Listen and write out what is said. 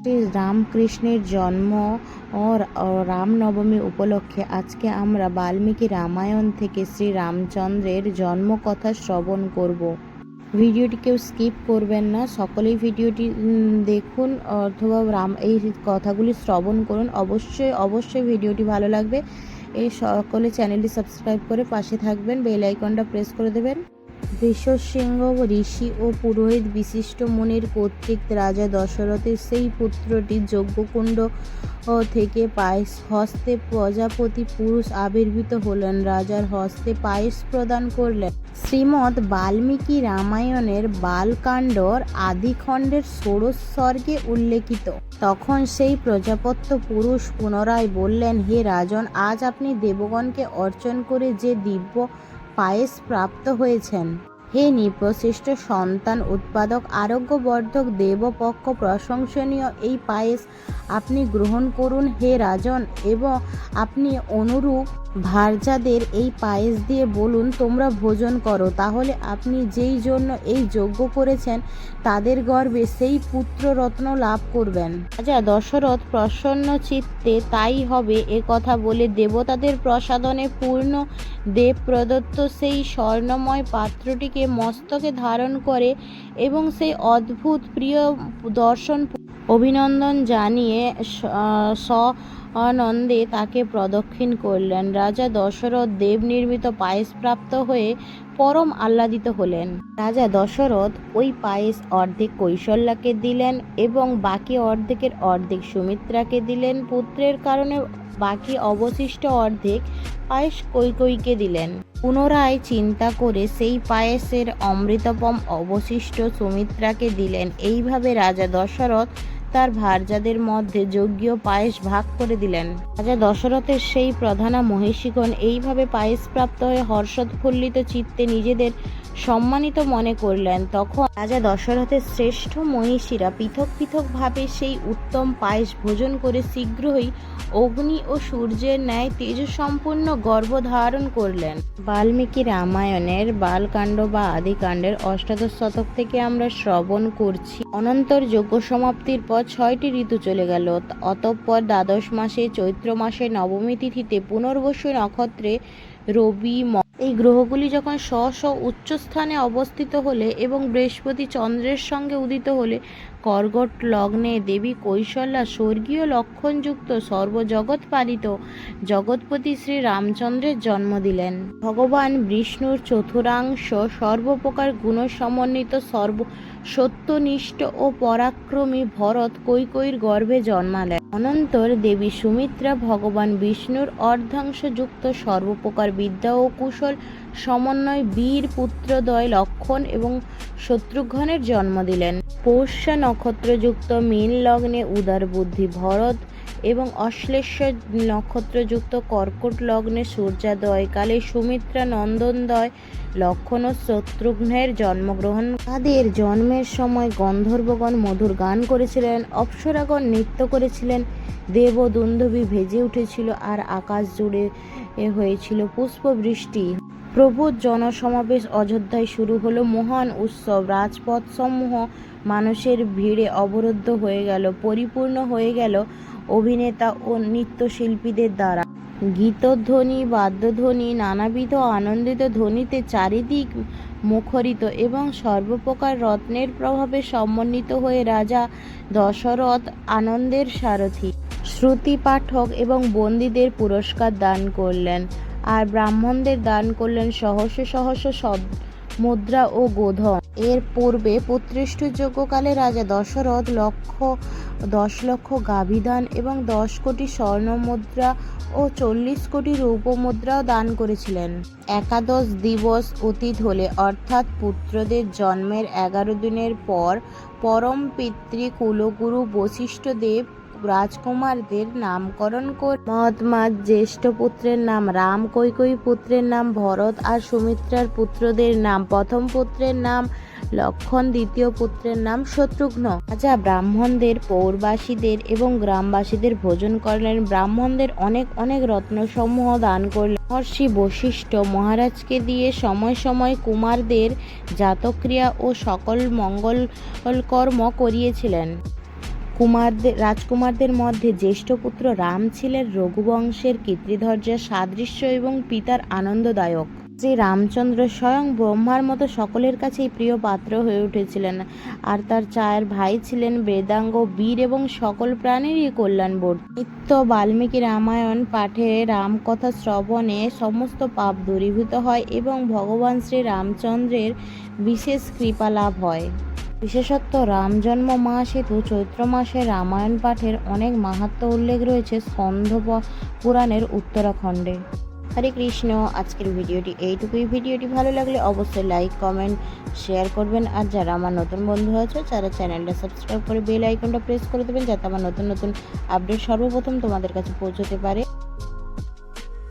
শ্রী রামকৃষ্ণের জন্ম ও রামনবমী উপলক্ষে আজকে আমরা বাল্মীকি রামায়ণ থেকে শ্রী রামচন্দ্রের জন্মকথা শ্রবণ করব। ভিডিওটি কেউ স্কিপ করবেন না, সকলেই ভিডিওটি দেখুন অথবা এই কথাগুলি শ্রবণ করুন। অবশ্যই ভিডিওটি ভালো লাগবে। এই সকলে চ্যানেলটি সাবস্ক্রাইব করে পাশে থাকবেন, বেল আইকনটা প্রেস করে দেবেন। বৃষসিংহ ঋষি ও পুরোহিত বিশিষ্ট মুনির কর্তৃক রাজা দশরথের সেই পুত্রটি যজ্ঞকুণ্ড থেকে পায়েস হস্তে প্রজাপতি পুরুষ আবির্ভূত হলেন। রাজার হস্তে পায়েস প্রদান করলেন। শ্রীমদ্ বাল্মীকি রামায়ণের বালকাণ্ডর আদিখণ্ডের ষোড়শ সর্গে উল্লেখিত। তখন সেই প্রজাপত্য পুরুষ পুনরায় বললেন, হে রাজন, আজ আপনি দেবগণকে অর্চন করে যে দিব্য পায়েস প্রাপ্ত হয়েছেন, হে নৃপশ্রেষ্ঠ সন্তান উৎপাদক আরোগ্যবর্ধক দেবপক্ষ প্রশংসনীয় এই পায়েস আপনি গ্রহণ করুন হে রাজন, এবং আপনি অনুরূপ ভার্যাদের এই পায়েস দিয়ে বলুন, তোমরা ভোজন করো, তাহলে আপনি যেই জন্য এই যজ্ঞ করেছেন তাদের গর্ভে সেই পুত্ররত্ন লাভ করবেন। রাজা দশরথ প্রসন্ন চিত্তে তাই হবে এ কথা বলে দেবতাদের প্রসাদনে পূর্ণ দেব প্রদত্ত সেই স্বর্ণময় পাত্রটিকে মস্তকে ধারণ করে এবং সেই অদ্ভুত প্রিয় দর্শন অভিনন্দন জানিয়ে আনন্দে তাকে প্রদক্ষিণ করলেন। রাজা দশরথ দেব নির্মিত পায়েস প্রাপ্ত হয়ে পরম আহ্লাদিত হলেন। রাজা দশরথ ওই পায়েস অর্ধেক কৌশল্যাকে দিলেন এবং বাকি অর্ধেক সুমিত্রাকে দিলেন। পুত্রের কারণে বাকি অবশিষ্ট অর্ধেক পায়েস কৈকেয়ীকে দিলেন। পুনরায় চিন্তা করে সেই পায়েসের অমৃতপম অবশিষ্ট সুমিত্রাকে দিলেন। এইভাবে রাজা দশরথ তার ভার্যাদের মধ্যে যজ্ঞীয় পায়েস ভাগ করে দিলেন। রাজা দশরথের সেই প্রধানা মহিষীগণ এইভাবে পায়েস প্রাপ্ত হয়ে হর্ষোৎফুল্লিত চিত্তে নিজেদের সম্মানিত মনে করলেন। তখন রাজা দশরথের শ্রেষ্ঠ মহিষীরা পৃথক ভাবে সেই উত্তম পায়েস ভোজন করে শীঘ্রই অগ্নি ও সূর্যের ন্যায় তেজসম্পূর্ণ গর্ভ ধারণ করলেন। বাল্মীকি রামায়ণের বালকাণ্ড বা আদিকাণ্ডের অষ্টাদশ শতক থেকে আমরা শ্রবণ করছি। অনন্তর যজ্ঞ সমাপ্তির পর 6টি ঋতু চলে গেল। অতঃপর দ্বাদশ মাসে চৈত্র মাসে নবমী তিথিতে পুনর্বসু নক্ষত্রে রবি এই গ্রহগুলি যখন স্ব উচ্চ স্থানে অবস্থিত হলে এবং বৃহস্পতি চন্দ্রের সঙ্গে উদিত হলে কর্কট লগ্নে দেবী কৌশল্যা স্বর্গীয় লক্ষণযুক্ত সর্বজগৎ পালিত জগৎপতি শ্রী রামচন্দ্রের জন্ম দিলেন। ভগবান বিষ্ণুর চতুরাংশ সর্বপ্রকার গুণসমন্বিত সত্যনিষ্ঠ ও পরাক্রমী ভরত কৈকেয়ীর গর্ভে জন্মালেন। অনন্তর দেবী সুমিত্রা ভগবান বিষ্ণুর অর্ধাংশযুক্ত সর্বপ্রকার বিদ্যা ও কুশল সমন্বয় বীর পুত্রদ্বয় লক্ষণ এবং শত্রুঘ্নের জন্ম দিলেন। পৌষ্যা নক্ষত্রযুক্ত মীন লগ্নে উদার বুদ্ধি ভরত এবং অশ্লেষা নক্ষত্রযুক্ত কর্কট লগ্নে সূর্যোদয় কালে সুমিত্রা নন্দনদয় লক্ষণ ও শত্রুঘ্নের জন্মগ্রহণ। তাদের জন্মের সময় গন্ধর্বগণ মধুর গান করেছিলেন, অপ্সরাগণ নৃত্য করেছিলেন, দেব দুন্দুভি ভেজে উঠেছিল আর আকাশ জুড়ে হয়েছিল পুষ্পবৃষ্টি। প্রভুর জনসমাবেশ অযোধ্যায় শুরু হলো মহান উৎসব। রাজপথ সমূহ মানুষের ভিড়ে অবরুদ্ধ হয়ে গেল, পরিপূর্ণ হয়ে গেল অভিনেতা ও নৃত্যশিল্পীদের দ্বারা। গীতধ্বনি, বাদ্যধ্বনি, নানাবিধ আনন্দিত ধ্বনিতে চারিদিক মুখরিত এবং সর্বপ্রকার রত্নের প্রভাবে সমন্বিত হয়ে রাজা দশরথ আনন্দের সারথি। শ্রুতি পাঠক এবং বন্দীদের পুরস্কার দান করলেন, আর ব্রাহ্মণদের দান করলেন সহস্র মুদ্রা ও গোধন। এর পূর্বে পুত্রেষ্ঠ যজ্ঞকালে রাজা দশরথ 10 লক্ষ গাভীদান এবং 10 কোটি স্বর্ণ মুদ্রা ও 40 কোটি রৌপ্যমুদ্রাও দান করেছিলেন। একাদশ দিবস অতীত হলে অর্থাৎ পুত্রদের জন্মের 11 দিনের পর পরম পিতৃ কুলগুরু বশিষ্ঠ দেব রাজকুমারদের নামকরণ করে মহাত্মার জ্যেষ্ঠ পুত্রের নাম রাম, কৈকেয়ী পুত্রের নাম ভরত আর সুমিত্রার পুত্রদের নাম প্রথম পুত্রের নাম লক্ষণ, দ্বিতীয় পুত্রের নাম শত্রুঘ্ন। রাজা ব্রাহ্মণদের, পৌরবাসীদের এবং গ্রামবাসীদের ভোজন করলেন। ব্রাহ্মণদের অনেক রত্নসমূহ দান করলেন। মহর্ষি বশিষ্ঠ মহারাজকে দিয়ে সময় সময় কুমারদের জাতক্রিয়া ও সকল মঙ্গল কর্ম করিয়েছিলেন। রাজকুমারদের মধ্যে জ্যেষ্ঠ পুত্র রাম ছিলেন রঘুবংশের কীর্তিধ্বজার সাদৃশ্য এবং পিতার আনন্দদায়ক। শ্রী রামচন্দ্র স্বয়ং ব্রহ্মার মতো সকলের কাছেই প্রিয় পাত্র হয়ে উঠেছিলেন, আর তার চার ভাই ছিলেন বেদাঙ্গ, বীর এবং সকল প্রাণীরই কল্যাণবর্তী। নিত্য বাল্মীকি রামায়ণ পাঠে, রামকথা শ্রবণে সমস্ত পাপ দূরীভূত হয় এবং ভগবান শ্রী রামচন্দ্রের বিশেষ কৃপা লাভ হয়। বিশেষত রাম জন্ম মাস হেতু চৈত্র মাসে রামায়ণ পাঠের অনেক মাহাত্ম্য উল্লেখ রয়েছে স্কন্দ পুরাণের উত্তরাখণ্ডে। হরে কৃষ্ণ। আজকের ভিডিওটি এইটুকুই। ভিডিওটি ভালো লাগলে অবশ্যই লাইক, কমেন্ট, শেয়ার করবেন। আর যারা আমার নতুন বন্ধু আছে যারা চ্যানেলটা সাবস্ক্রাইব করে বেল আইকনটা প্রেস করে দেবেন, যাতে আমার নতুন নতুন আপডেট সর্বপ্রথম তোমাদের কাছে পৌঁছতে পারে।